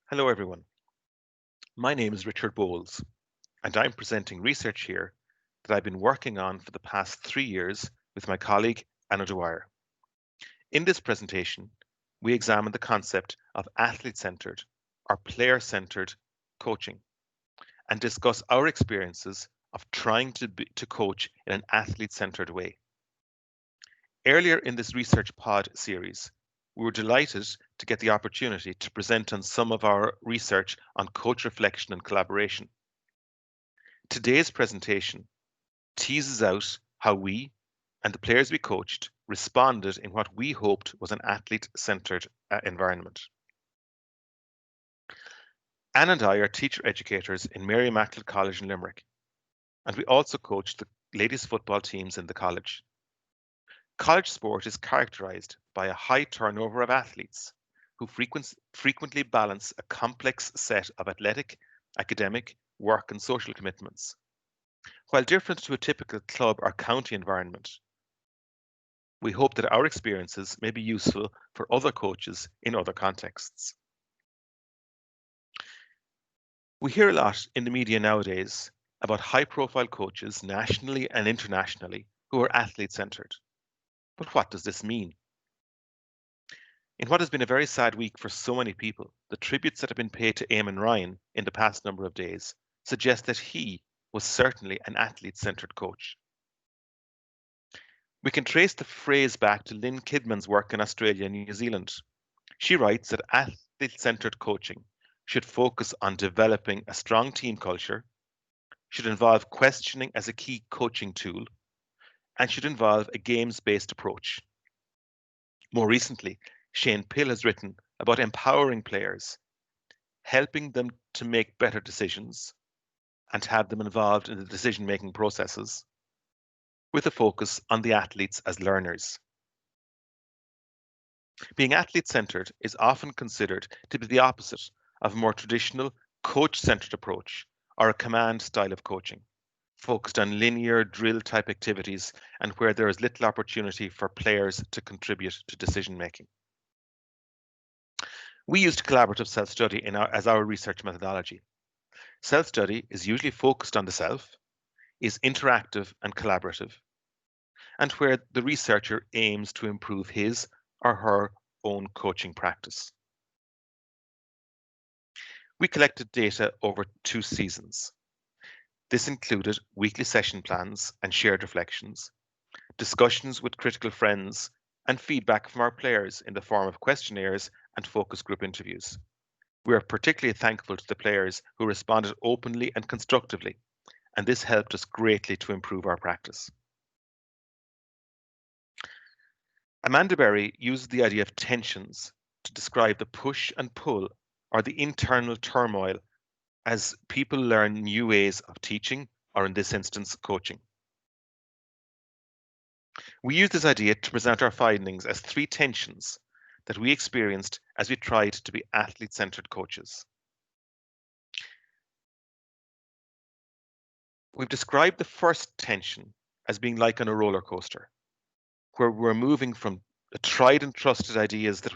Hello, everyone. My name is Richard Bowles, and I'm presenting research here that I've been working on for the past 3 years with my colleague Anna Dwyer. In this presentation, we examine the concept of athlete-centered or player-centered coaching and discuss our experiences of trying to coach in an athlete-centered way. Earlier in this research pod series, we were delighted to get the opportunity to present on some of our research on coach reflection and collaboration. Today's presentation teases out how we and the players we coached responded in what we hoped was an athlete-centered environment. Anne and I are teacher educators in Mary Immaculate College in Limerick, and we also coach the ladies football teams in the college. College sport is characterized by a high turnover of athletes who frequently balance a complex set of athletic, academic, work and social commitments. While different to a typical club or county environment, we hope that our experiences may be useful for other coaches in other contexts. We hear a lot in the media nowadays about high-profile coaches nationally and internationally who are athlete-centered. But what does this mean? In what has been a very sad week for so many people, the tributes that have been paid to Eamon Ryan in the past number of days suggest that he was certainly an athlete-centered coach. We can trace the phrase back to Lynn Kidman's work in Australia and New Zealand. She writes that athlete-centered coaching should focus on developing a strong team culture, should involve questioning as a key coaching tool, and should involve a games-based approach. More recently, Shane Pill has written about empowering players, helping them to make better decisions and have them involved in the decision-making processes, with a focus on the athletes as learners. Being athlete-centered is often considered to be the opposite of a more traditional coach-centered approach or a command style of coaching, focused on linear drill-type activities and where there is little opportunity for players to contribute to decision-making. We used collaborative self-study as our research methodology. Self-study is usually focused on the self, is interactive and collaborative, and where the researcher aims to improve his or her own coaching practice. We collected data over 2 seasons. This included weekly session plans and shared reflections, discussions with critical friends, and feedback from our players in the form of questionnaires and focus group interviews. We are particularly thankful to the players who responded openly and constructively, and this helped us greatly to improve our practice. Amanda Berry uses the idea of tensions to describe the push and pull or the internal turmoil as people learn new ways of teaching, or in this instance, coaching. We use this idea to present our findings as 3 tensions that we experienced as we tried to be athlete-centered coaches. We've described the first tension as being like on a roller coaster, where we're moving from the tried and trusted ideas that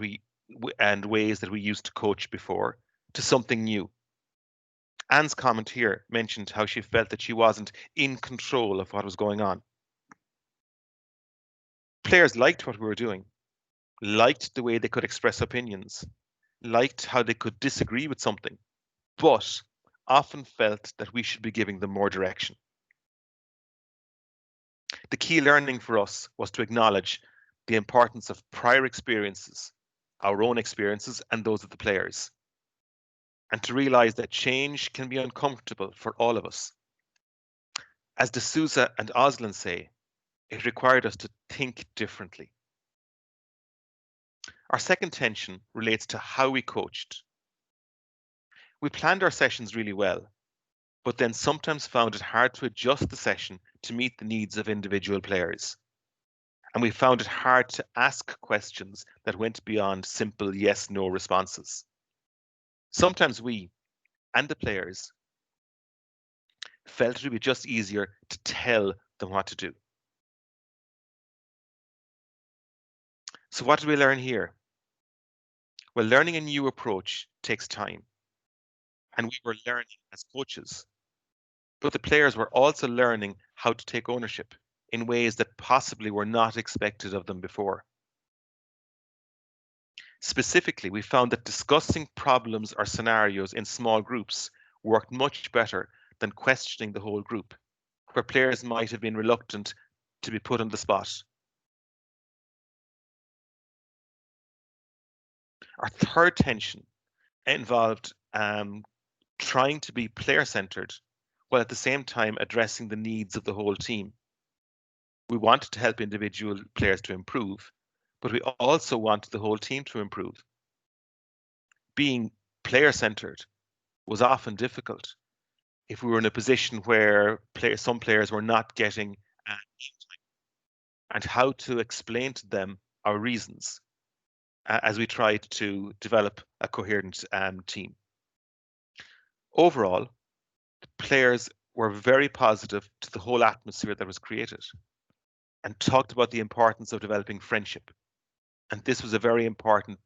and ways that we used to coach before to something new. Anne's comment here mentioned how she felt that she wasn't in control of what was going on. Players liked what we were doing, liked the way they could express opinions, liked how they could disagree with something, but often felt that we should be giving them more direction. The key learning for us was to acknowledge the importance of prior experiences, our own experiences and those of the players, and to realize that change can be uncomfortable for all of us. As D'Souza and Oslin say, it required us to think differently. Our second tension relates to how we coached. We planned our sessions really well, but then sometimes found it hard to adjust the session to meet the needs of individual players. And we found it hard to ask questions that went beyond simple yes-no responses. Sometimes we and the players felt it would be just easier to tell them what to do. So what did we learn here? Well, learning a new approach takes time. and we were learning as coaches. But the players were also learning how to take ownership in ways that possibly were not expected of them before. Specifically, we found that discussing problems or scenarios in small groups worked much better than questioning the whole group, where players might have been reluctant to be put on the spot. Our third tension involved trying to be player-centered while at the same time addressing the needs of the whole team. We wanted to help individual players to improve, but we also wanted the whole team to improve. Being player-centered was often difficult if we were in a position where some players were not getting and how to explain to them our reasons as we tried to develop a coherent team. Overall, the players were very positive to the whole atmosphere that was created and talked about the importance of developing friendship. And this was a very important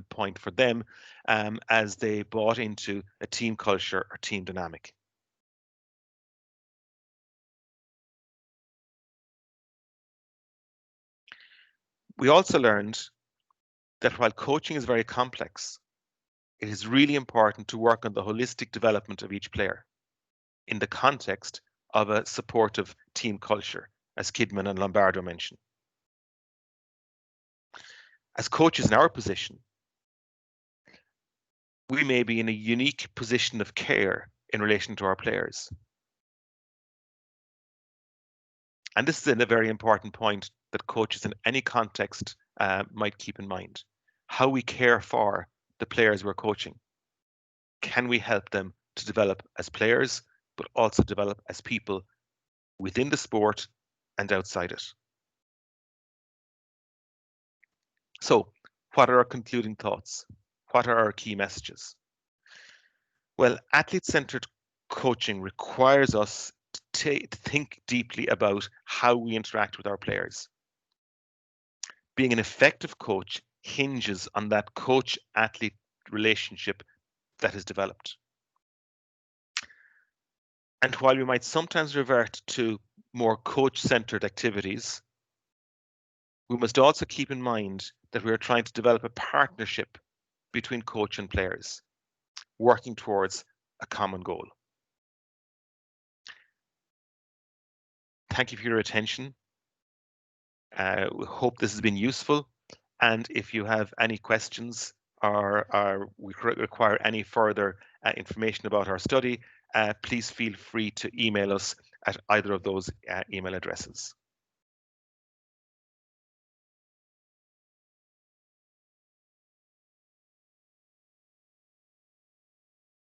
point for them as they bought into a team culture or team dynamic. We also learned that while coaching is very complex, it is really important to work on the holistic development of each player in the context of a supportive team culture, as Kidman and Lombardo mentioned. As coaches in our position, we may be in a unique position of care in relation to our players. And this is a very important point that coaches in any context might keep in mind. How we care for the players we're coaching. Can we help them to develop as players, but also develop as people within the sport and outside it? So, what are our concluding thoughts? What are our key messages? Well, athlete-centered coaching requires us to think deeply about how we interact with our players. Being an effective coach hinges on that coach-athlete relationship that is developed. And while we might sometimes revert to more coach-centered activities, we must also keep in mind that we are trying to develop a partnership between coach and players, working towards a common goal. Thank you for your attention. We hope this has been useful. And if you have any questions or we require any further information about our study, please feel free to email us at either of those email addresses.